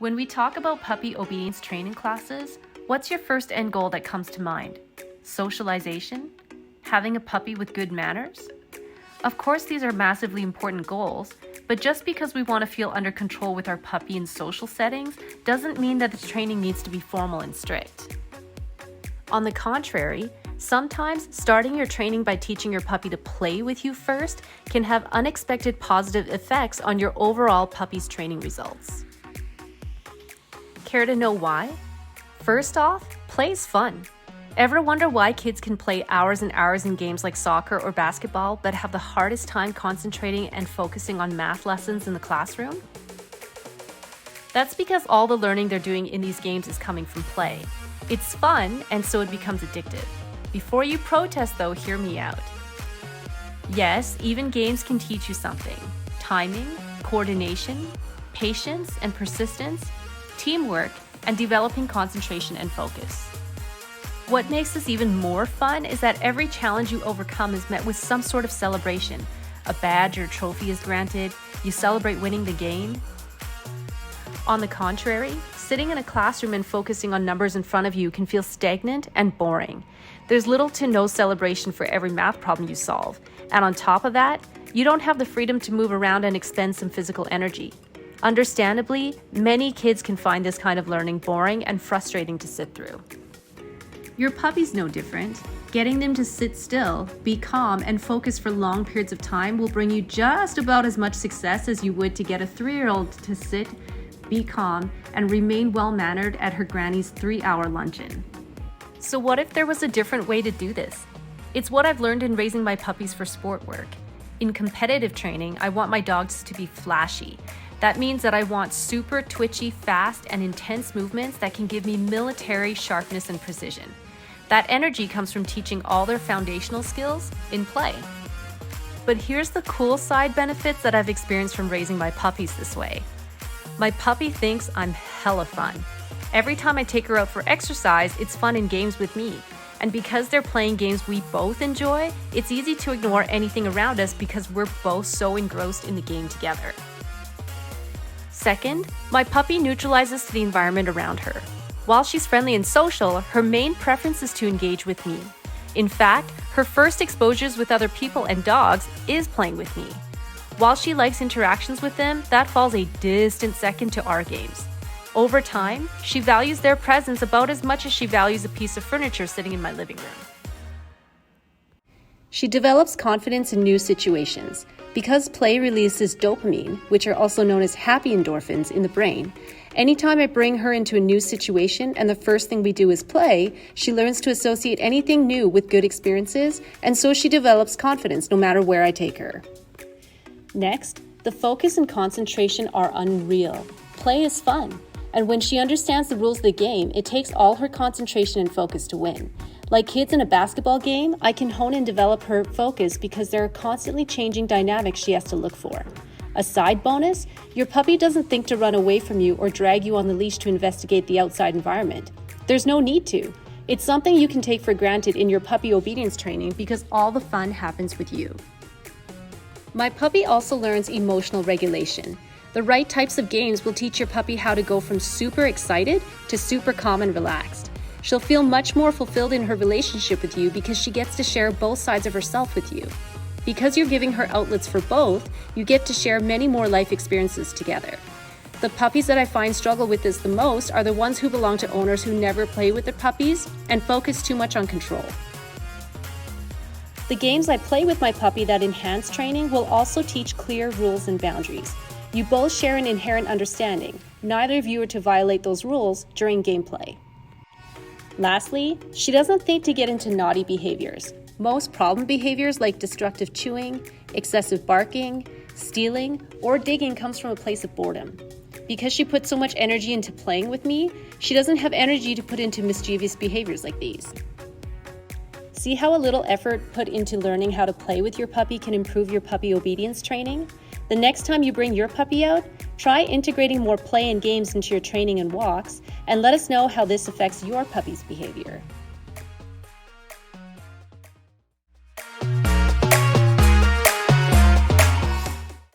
When we talk about puppy obedience training classes, what's your first end goal that comes to mind? Socialization? Having a puppy with good manners? Of course, these are massively important goals, but just because we want to feel under control with our puppy in social settings doesn't mean that the training needs to be formal and strict. On the contrary, sometimes starting your training by teaching your puppy to play with you first can have unexpected positive effects on your overall puppy's training results. Care to know why? First off, play's fun. Ever wonder why kids can play hours and hours in games like soccer or basketball but have the hardest time concentrating and focusing on math lessons in the classroom? That's because all the learning they're doing in these games is coming from play. It's fun, and so it becomes addictive. Before you protest though, hear me out. Yes, even games can teach you something. Timing, coordination, patience and persistence, teamwork, and developing concentration and focus. What makes this even more fun is that every challenge you overcome is met with some sort of celebration. A badge or trophy is granted, you celebrate winning the game. On the contrary, sitting in a classroom and focusing on numbers in front of you can feel stagnant and boring. There's little to no celebration for every math problem you solve, and on top of that, you don't have the freedom to move around and expend some physical energy. Understandably, many kids can find this kind of learning boring and frustrating to sit through. Your puppy's no different. Getting them to sit still, be calm, and focus for long periods of time will bring you just about as much success as you would to get a 3-year-old to sit, be calm, and remain well-mannered at her granny's 3-hour luncheon. So what if there was a different way to do this? It's what I've learned in raising my puppies for sport work. In competitive training, I want my dogs to be flashy. That means that I want super twitchy, fast, and intense movements that can give me military sharpness and precision. That energy comes from teaching all their foundational skills in play. But here's the cool side benefits that I've experienced from raising my puppies this way. My puppy thinks I'm hella fun. Every time I take her out for exercise, it's fun in games with me. And because they're playing games we both enjoy, it's easy to ignore anything around us because we're both so engrossed in the game together. Second, my puppy neutralizes to the environment around her. While she's friendly and social, her main preference is to engage with me. In fact, her first exposures with other people and dogs is playing with me. While she likes interactions with them, that falls a distant second to our games. Over time, she values their presence about as much as she values a piece of furniture sitting in my living room. She develops confidence in new situations. Because play releases dopamine, which are also known as happy endorphins in the brain, anytime I bring her into a new situation and the first thing we do is play, she learns to associate anything new with good experiences, and so she develops confidence no matter where I take her. Next, the focus and concentration are unreal. Play is fun, and when she understands the rules of the game, it takes all her concentration and focus to win. Like kids in a basketball game, I can hone and develop her focus because there are constantly changing dynamics she has to look for. A side bonus, your puppy doesn't think to run away from you or drag you on the leash to investigate the outside environment. There's no need to. It's something you can take for granted in your puppy obedience training because all the fun happens with you. My puppy also learns emotional regulation. The right types of games will teach your puppy how to go from super excited to super calm and relaxed. She'll feel much more fulfilled in her relationship with you because she gets to share both sides of herself with you. Because you're giving her outlets for both, you get to share many more life experiences together. The puppies that I find struggle with this the most are the ones who belong to owners who never play with their puppies and focus too much on control. The games I play with my puppy that enhance training will also teach clear rules and boundaries. You both share an inherent understanding. Neither of you are to violate those rules during gameplay. Lastly, she doesn't think to get into naughty behaviors. Most problem behaviors like destructive chewing, excessive barking, stealing, or digging comes from a place of boredom. Because she puts so much energy into playing with me, she doesn't have energy to put into mischievous behaviors like these. See how a little effort put into learning how to play with your puppy can improve your puppy obedience training? The next time you bring your puppy out, try integrating more play and games into your training and walks, and let us know how this affects your puppy's behavior.